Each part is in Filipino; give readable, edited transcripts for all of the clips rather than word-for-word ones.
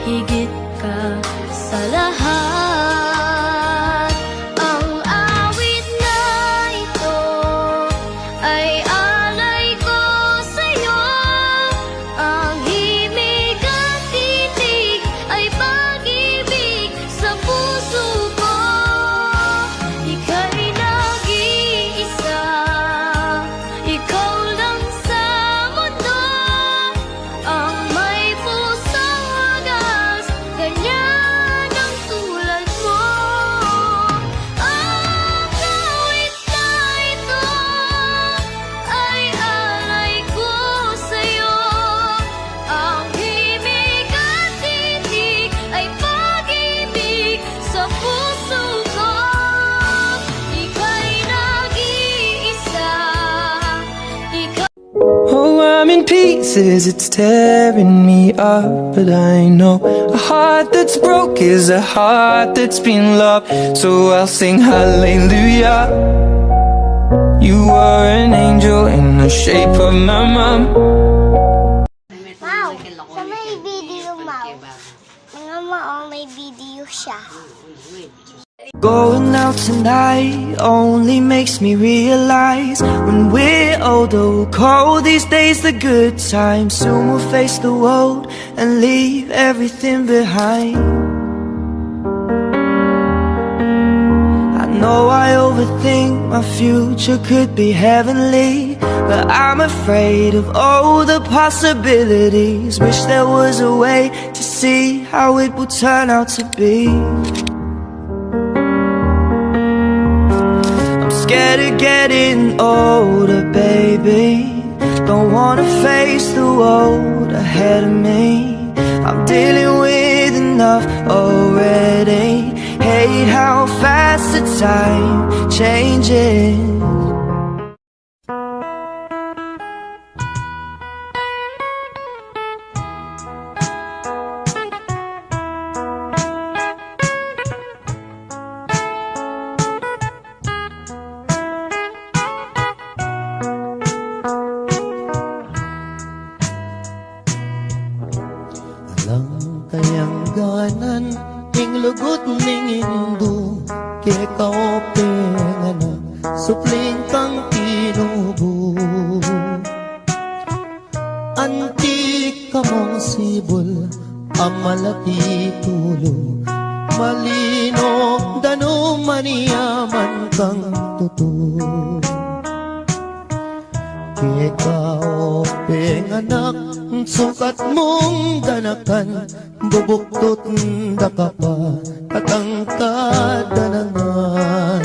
higit ka sa lahat. Ang awit na ito ay alay ko sa'yo. Ang himig at titig ay pag-ibig sa puso ko. Ika'y nag-iisa, ikaw lang sa mundo, ang may pusong wagas, ganyan ang tulad mo. Ang awit na ito ay alay ko sa'yo. Ang himig at titig ay pag-ibig sa puso ko. Ika'y nag-iisa, ikaw. Oh, I'm in pieces, it's tearing me up. But I know a heart that's broke is a heart that's been loved. So I'll sing hallelujah. You were an angel in the shape of my mom. Wow! Sa may video, Mau. Mga Mau, may video siya. Going out tonight only makes me realize when we're older, we'll call these days the good times. Soon we'll face the world and leave everything behind. I know I overthink my future could be heavenly, but I'm afraid of all the possibilities. Wish there was a way to see how it will turn out to be. Scared of getting older, baby. Don't wanna face the world ahead of me. I'm dealing with enough already. Hate how fast the time changes. Alang kayang ganan ing lugot ning indu ke kaope ngana supling kang tinubo antik kamong sibol amalati tulo malino dano maniyaman kang tutu ke kaope nganak sukat mong danakan bubuktot da ka pa katangkad danangan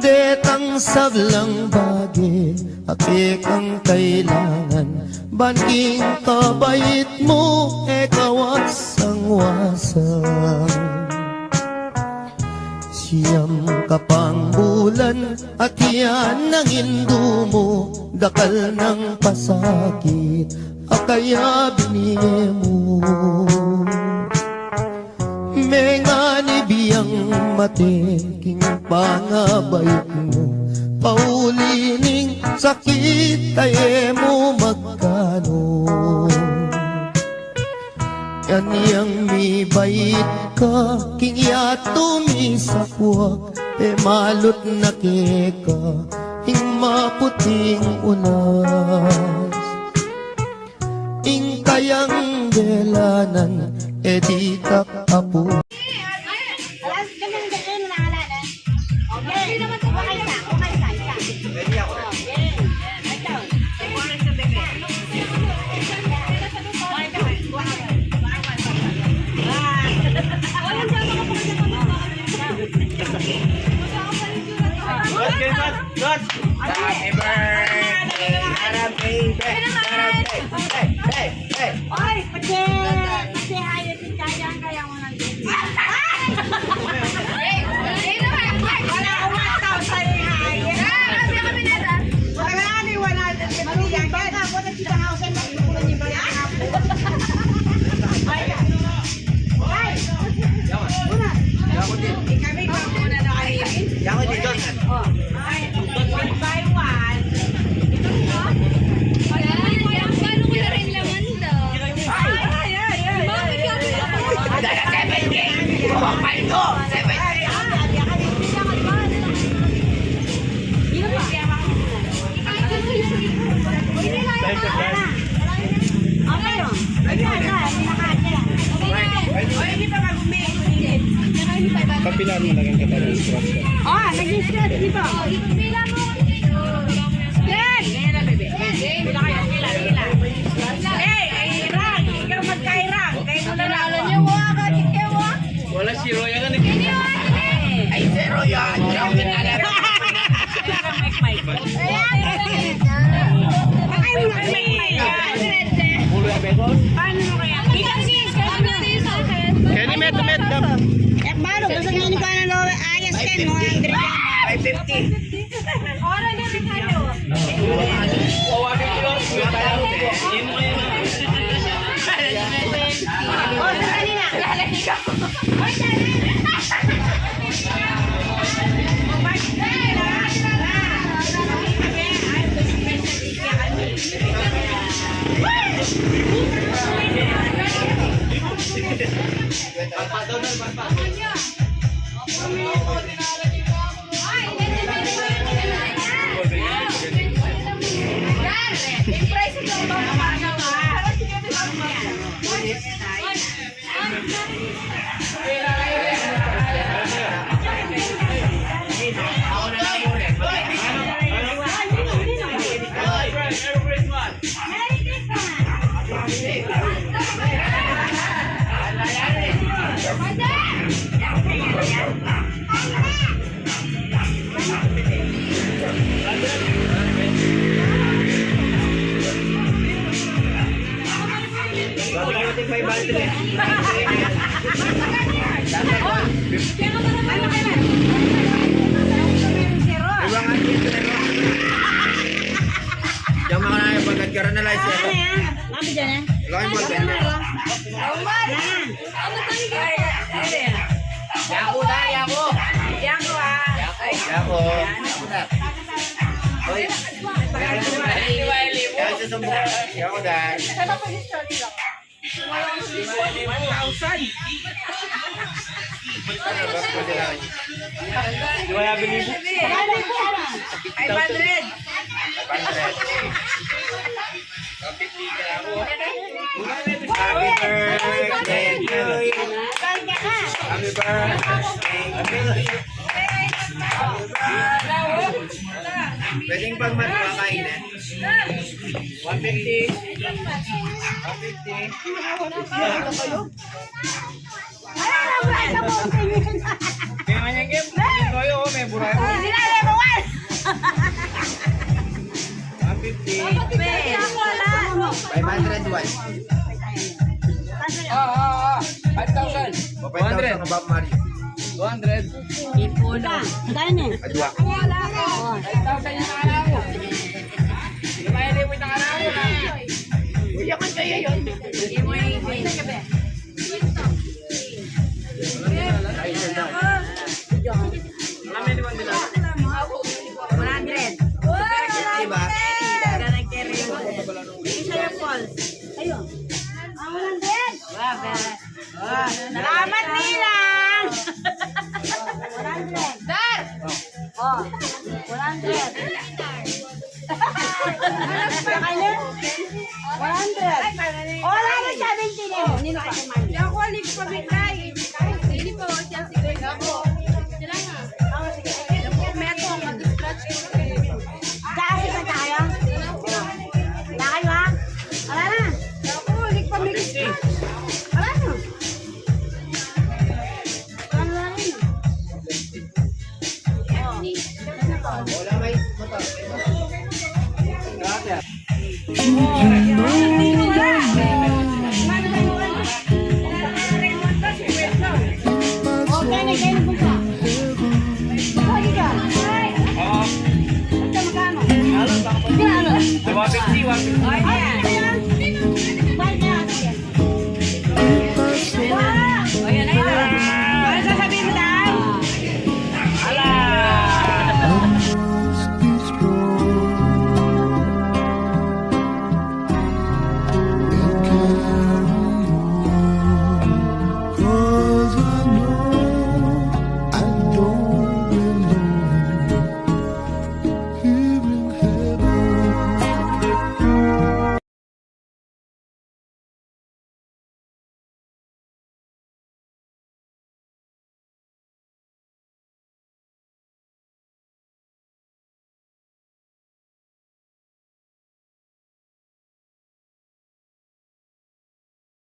detang sablang bagi apik ang kailangan banking kabait mo wasang wasang siyam kapang bulan at yan ang hindu mo dakal ng pasakit akaya binigay mo mengani biyang mateking pangabayot mo paulining sakit tayo mo magkano yan yang mi bait ka king yato mi sakwak malot na keka ing maputing unas ing kayang delanan editak apo. Alam, ganun ganun na ngalanan. Okay. Hindi naman ito okay sa. Ready ako. Ito. Sa bebe. Good. Happy birthday. Happy birthday. Hey. Oy, pati hayat din kaya mo nang din. Wala umataw sa hayat. Kasi kami nila. Wala ni 150 yan. Baka ako na kita hausan ng kukulan niyo ba yan? Ay. Una. Kami ba muna na kayo? Ako dito. Oh. Ay, by one. Ito mo. Paano ko na rin laman daw? Ay. Okay, oh. Papilaan mo lang ang katawan. Oh, nag-scratch dito. Scratch! Ganyan na, bebe. Bila kayo, bila. Ay, Rang, ikaw magkairang. Kayo mo na lang. Alam niyo, Wala si Roy yan. Ay, si Roy yan. Paano mo kaya? Kenny, met. Paano? Gusto nyo ni Kuya na ayos kayo, mga Andre. 550. Oras na rin kayo. Oh, sandali na. Oy, sandali. Yang mga na yung pagkakaroon na license. Ano yan? Ano dyan yan? Laki mo ganda. Yako. Hoy. Kaya susumbong. Yako dahil. Wala binibo. 500. Happy birthday to you. Happy birthday to you. Pwedeng pag matwakain eh. 150. 150. Kaya nga niya game. Hindi ko yun. May buray mo. 150. 501. 5,000. 5,000 Bob Mario. 200. Magkano yan? Adwa. Oh. 5,000 yung nakala ko. Lumayan mo yung nakala ko na. Uyakan kaya yun. Marami naman din ako. 100. Diba? Ayun. 100. Salamat nilang. 100. Dar. Oh. 100. Kanya? 100. Oh, wala na 70 eh. Nino pa kumain. Ako alip pa bigay. Hindi pa siya siguro ako. Sila nga. Meto mag-scratch ko. Dahil ba tayo? Dahil ba? Wala na. Ako alip pa bigay. Wala na. Wala na rin. Wala may motor. Gracias. Okay na kayo nagpunta. Okay ka. Basta magkano? Hindi ano. 150. Ay,